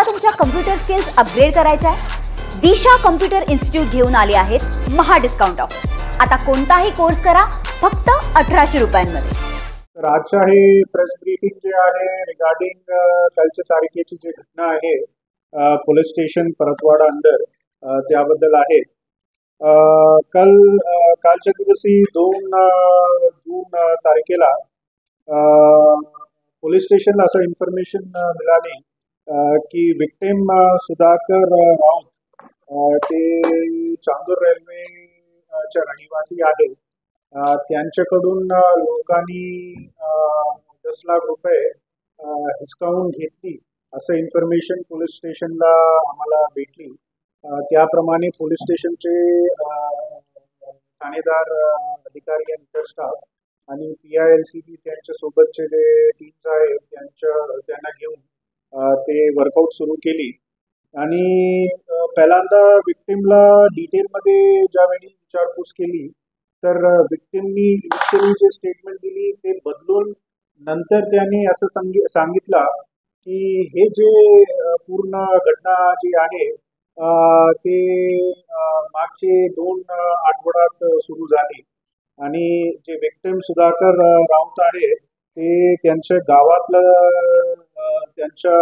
तुम्हाला तुमच्या computer skills upgrade करायच्या आहे? दिशा कम्प्युटर इन्स्टिट्यूट घेऊन आले आहेत महा डिस्काउंट ऑफर। आता कोणताही कोर्स करा फक्त 1800 रुपयांमध्ये। तर आजच्या हे प्रेस ब्रीफिंग जे आहे रिगार्डिंग कालच्या तारखेची जी घटना आहे पोलीस स्टेशन परतवाडा अंडर त्याबद्दल आहे। कालच्या दिवशी 2 जून तारखेला पोलीस स्टेशनला असं इन्फॉर्मेशन मिळाली की विक्टिम सुधाकर राऊत ते चांदूर रेल्वेच्या रहिवासी आहे। त्यांच्याकडून लोकांनी 10 लाख रुपये हिसकावून घेतली असं इन्फॉर्मेशन पोलीस स्टेशनला आम्हाला भेटली। त्याप्रमाणे पोलीस स्टेशनचे ठाणेदार अधिकारी आणि इतर स्टाफ आणि PILCB त्यांच्या सोबतचे जे टीम्स आहेत त्यांना घेऊन ते वर्कआउट सुरू केली आणि पहिल्यांदा विक्टिमला डिटेलमध्ये ज्यावेळी विचारपूस केली तर विक्टिमनी इनिशियली जे स्टेटमेंट दिली ते बदलून नंतर त्यांनी असं सांगितलं की हे जे पूर्ण घटना जी आहे ते मागचे 2 आठवड्यात सुरू झाली आणि जे विक्टिम सुधाकर राऊत आहे ते त्यांच्या गावातलं त्यांच्या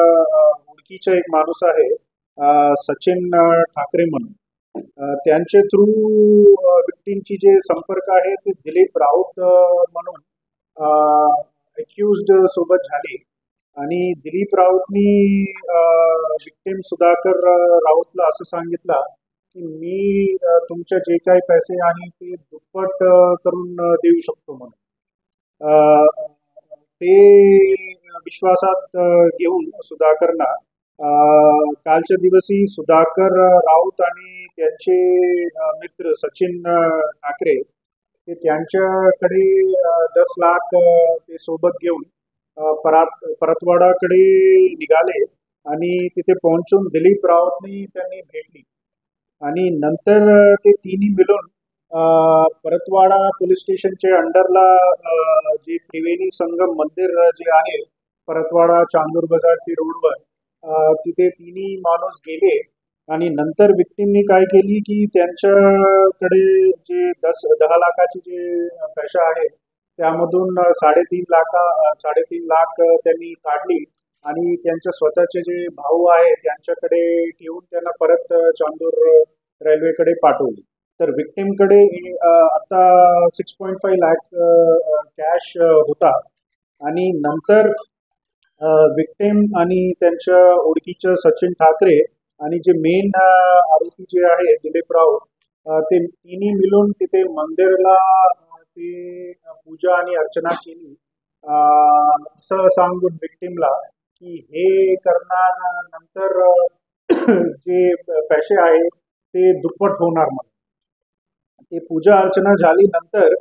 ओळखीचा एक माणूस आहे सचिन ठाकरे म्हणून। त्यांचे थ्रू विक्टिमची जे संपर्क आहे ते दिलीप राऊत म्हणून अक्यूज्ड सोबत झाले आणि दिलीप राऊतनी विक्टिम सुधाकर राऊतला असं सांगितलं की मी तुमचे जे काही पैसे आहे ते दुप्पट करून देऊ शकतो म्हणून। ते विश्वासात घेऊन सुधाकरना कालच्या दिवशी सुधाकर राऊत आणि त्यांचे मित्र सचिन ठाकरे ते त्यांच्याकडे 10 लाख ते सोबत घेऊन परतवाडाकडे निघाले आणि तिथे पोहोचून दिलीप राऊतनी त्यांनी भेटली आणि नंतर ते तिन्ही मिळून परतवाडा पोलीस स्टेशनचे अंडरला जे त्रिवेणी संगम मंदिर जे आहे परतवाडा चांदूर बाजारची रोडवर तिथे तिन्ही माणूस गेले आणि नंतर विक्टिमनी काय केली की त्यांच्याकडे जे 10 लाखाचे जे पैसे आहे त्यामधून 3.5 लाख त्यांनी काढली आणि त्यांच्या स्वतःचे जे भाऊ आहे त्यांच्याकडे ठेवून त्यांना परत चांदूर रेल्वेकडे पाठवली। तर विक्टिमकडे आता 6.5 लाख कॅश होता आणि नंतर विक्टिम आणि त्यांच्या ओळखीचं सचिन ठाकरे आणि जे मेन आरोपी जे आहे दिलीप राऊत ते तिन्ही मिळून तिथे मंदिरला ते पूजा आणि अर्चना केली असं सांगून विक्टिमला की हे करणार नंतर जे पैसे आहे ते दुप्पट होणार म्हणून। ते पूजा अर्चना झाली नंतर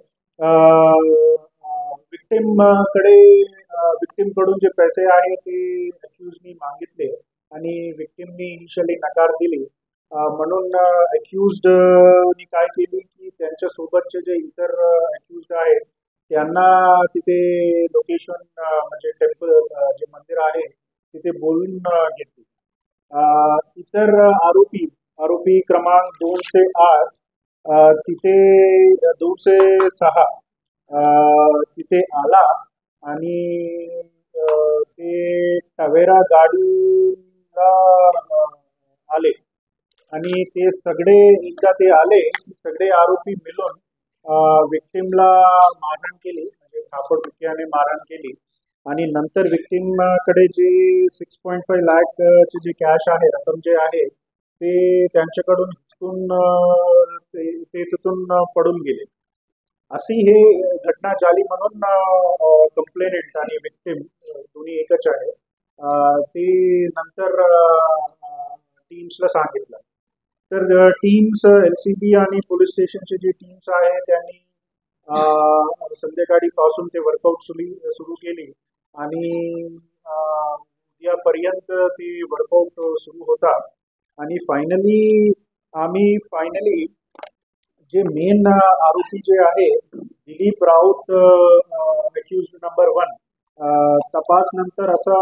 विक्टिमकडून जे पैसे आहे ते अक्यूजनी मागितले आणि विक्टिमनी इनिशियली नकार दिली म्हणून अक्यूज्डनी काय केली की त्यांच्या सोबतचे जे इतर अक्यूज्ड आहेत त्यांना तिथे लोकेशन म्हणजे टेम्पल जे मंदिर आहे तिथे बोलून घेतली। इतर आरोपी क्रमांक 2 से 8 तिथे 2 से 6 तिथे आला आणि ते टवेरा गाडीला आले आणि ते सगळे एकदा ते आले सगळे आरोपी मिळून विक्टिमला मारहाण केली म्हणजे थापडुक्याने मारहाण केली आणि नंतर विक्टिमकडे जे 6.5 लाख चे जे कॅश आहे रक्कम जे आहे ते त्यांच्याकडून हिसकून ते तिथून पडून गेले। अशी हे घटना झाली म्हणून कंप्लेनेंट आणि विक्टिम दोन्ही एकच आहे ते नंतर टीम्सला सांगितलं। तर टीम्स LCB आणि पोलीस स्टेशनचे जे टीम्स आहे त्यांनी संध्याकाळीपासून ते वर्कआउट सुरू केली आणि उद्यापर्यंत ते वर्कआउट सुरू होता आणि फायनली जे मेन आरोपी जे आहे दिलीप राऊत अक्यूज्ड नंबर 1 तपास नंतर असं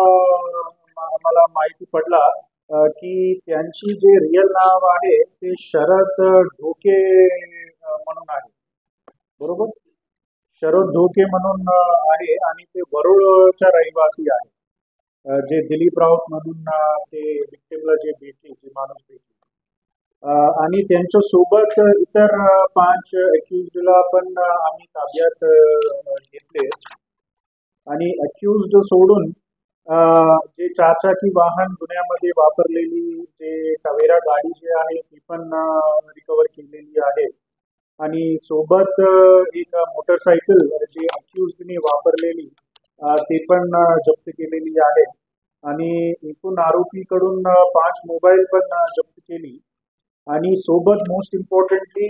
मला माहिती पडला की त्यांची जे रिअल नाव आहे ते शरद ढोके म्हणून आहे, बरोबर. शरद ढोके म्हणून आहे आणि ते वरुडच्या रहिवासी आहे. जे दिलीप राऊत म्हणून ते विक्टिमला जे भेटली, जे माणूस भेटली, आणि त्यांच्या सोबत इतर 5 अक्युज्डला पण आम्ही ताब्यात घेतले. आणि अक्युज्ड सोडून जे चारचाकी वाहन गुन्ह्यामध्ये वापरलेली जे टवेरा गाडी जे आहे ती पण रिकवर केलेली आहे. आणि सोबत एक मोटरसायकल जी अक्युज्डनी वापरलेली ती पण जप्त केलेली आहे. आणि एकूण आरोपीकडून 5 मोबाईल पण जप्त केली. आणि सोबत मोस्ट इम्पॉर्टंटली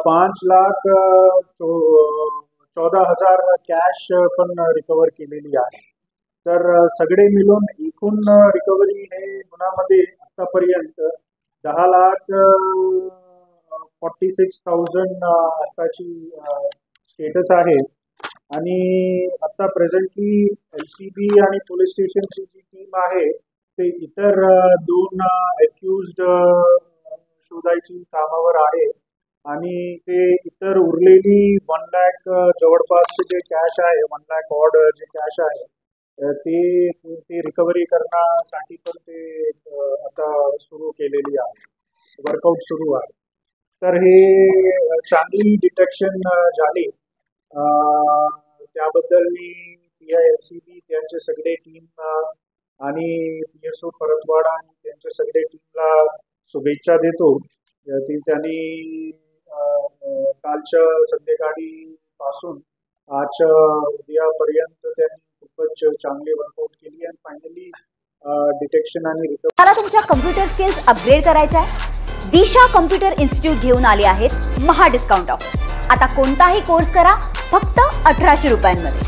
5,14,000 कॅश पण रिकवर केलेली आहे. तर सगळे मिळून एकूण रिकव्हरी हे गुन्ह्यामध्ये आतापर्यंत 10,46,000 आताची स्टेटस आहे. आणि आता प्रेझेंटली LCB आणि पोलीस स्टेशनची जी टीम आहे ते इतर 2 अक्युज्ड शोधायची कामावर आहे. आणि ते इतर उरलेली 1 लाख जवळपासचे जे कॅश आहे, 1 लाख ऑड जे कॅश आहे ते रिकव्हरी करण्यासाठी पण ते आता सुरू केलेली आहे, वर्कआउट सुरू आहे. तर हे चांगली डिटेक्शन झाली. त्याबद्दल मी PILCB त्यांचे सगळे टीम आणि PSO परतवाडा आणि त्यांच्या सगळे टीमला शुभेच्छा देतो. त्यांनी कालच्या संध्याकाळी पासून आजच्या उद्यापर्यंत त्यांनी खूपच चांगली वर्कआउट केली आणि फायनली डिटेक्शन आणि रिकव्हरी. मला तुमच्या कम्प्युटर स्किल्स अपग्रेड करायच्या आहे? दिशा कम्प्युटर इन्स्टिट्यूट घेऊन आले आहेत महा डिस्काउंट ऑफर. आता कोणताही कोर्स करा फक्त 1800 रुपयांमध्ये.